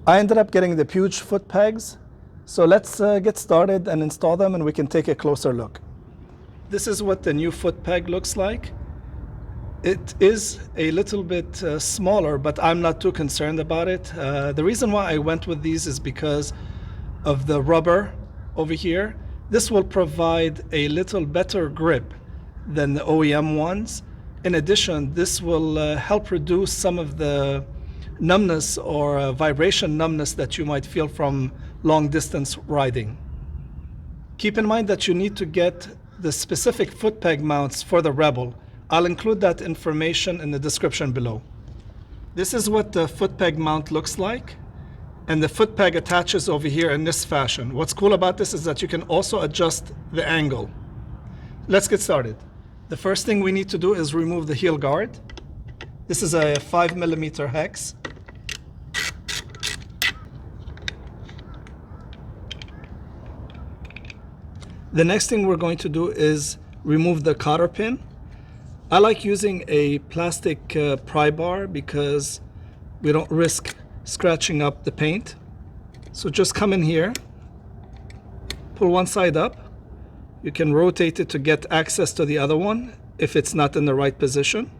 I ended up getting the Puig Footpegs. So let's get started and install them, and we can take a closer look. This is what the new Footpeg looks like. It is a little bit smaller, but I'm not too concerned about it. The reason why I went with these is because of the rubber over here. This will provide a little better grip than the OEM ones. In addition, this will help reduce some of the numbness or vibration numbness that you might feel from long distance riding. Keep in mind that you need to get the specific Footpeg mounts for the Rebel. I'll include that information in the description below. This is what the Footpeg mount looks like, and the Footpeg attaches over here in this fashion. What's cool about this is that you can also adjust the angle. Let's get started. The first thing we need to do is remove the heel guard. This is a 5mm hex. The next thing we're going to do is remove the cotter pin. I like using a plastic pry bar because we don't risk scratching up the paint. So just come in here, pull one side up. You can rotate it to get access to the other one if it's not in the right position.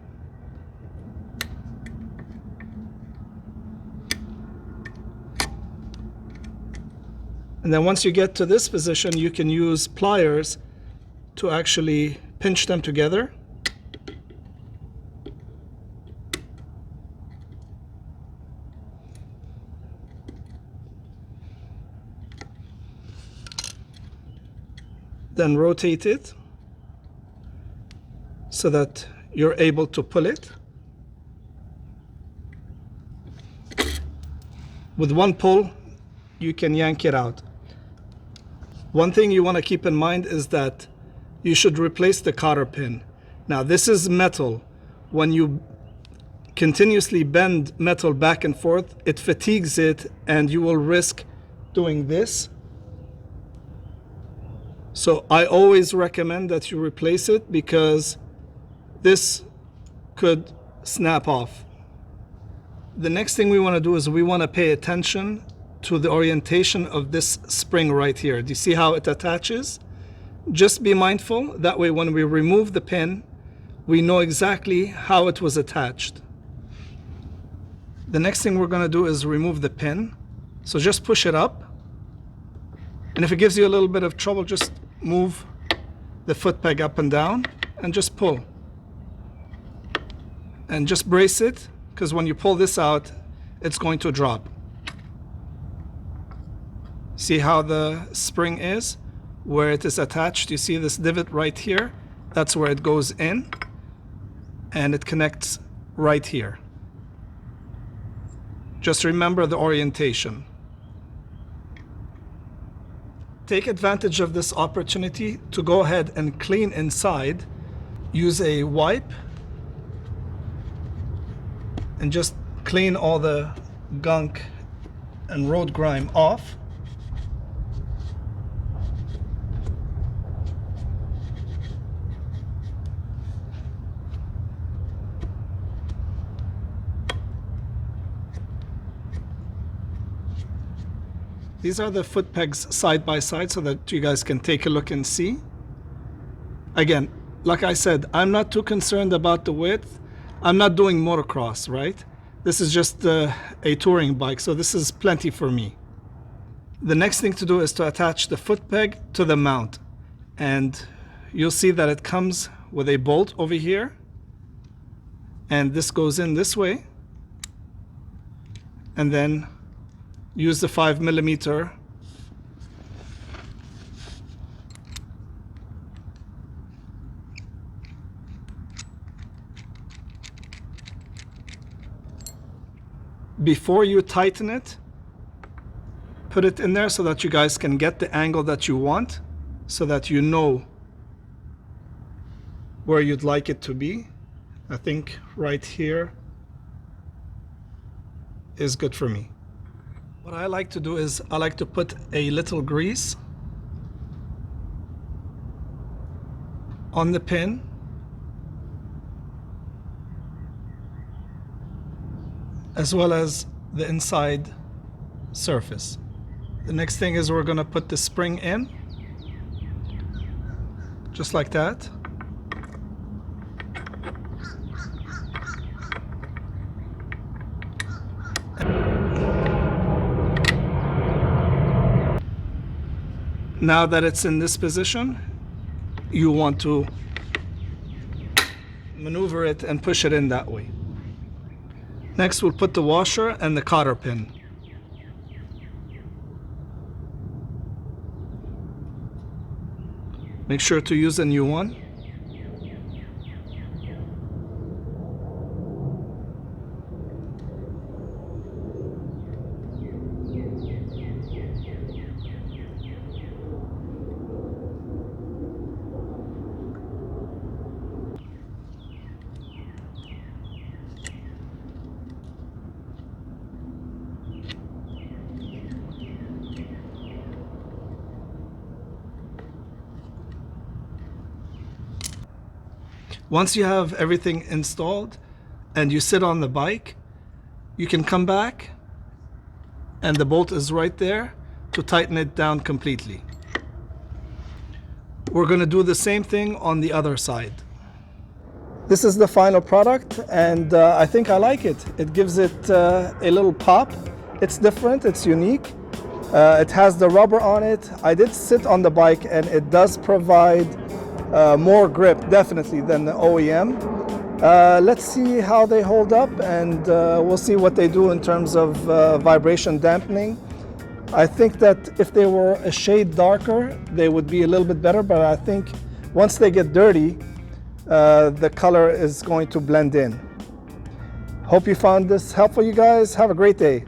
And then once you get to this position, you can use pliers to actually pinch them together. Then rotate it so that you're able to pull it. With one pull, you can yank it out. One thing you want to keep in mind is that you should replace the cotter pin. Now, this is metal. When you continuously bend metal back and forth, it fatigues it and you will risk doing this. So I always recommend that you replace it because this could snap off. The next thing we want to do is we want to pay attention to the orientation of this spring right here. Do you see how it attaches? Just be mindful. That way when we remove the pin, we know exactly how it was attached. The next thing we're going to do is remove the pin. So just push it up. And if it gives you a little bit of trouble, just move the Footpeg up and down and just pull. And just brace it, because when you pull this out, it's going to drop. See how the spring is? Where it is attached, you see this divot right here? That's where it goes in, and it connects right here. Just remember the orientation. Take advantage of this opportunity to go ahead and clean inside. Use a wipe and just clean all the gunk and road grime off. These are the Footpegs side by side so that you guys can take a look and see. Again, like I said, I'm not too concerned about the width. I'm not doing motocross, right? This is just a touring bike, so this is plenty for me. The next thing to do is to attach the Footpeg to the mount. And you'll see that it comes with a bolt over here. And this goes in this way. And then use the 5mm before you tighten it. Put it in there so that you guys can get the angle that you want, so that you know where you'd like it to be. I think right here is good for me. What I like to do is I like to put a little grease on the pin, as well as the inside surface. The next thing is we're going to put the spring in, just like that. Now that it's in this position, you want to maneuver it and push it in that way. Next, we'll put the washer and the cotter pin. Make sure to use a new one. Once you have everything installed and you sit on the bike, you can come back and the bolt is right there to tighten it down completely. We're going to do the same thing on the other side. This is the final product, and I think I like it. It gives it a little pop. It's different, it's unique. It has the rubber on it. I did sit on the bike and it does provide more grip definitely than the OEM. Let's see how they hold up, and we'll see what they do in terms of vibration dampening. I think that if they were a shade darker, they would be a little bit better, but I think once they get dirty, the color is going to blend in. Hope you found this helpful, you guys. Have a great day.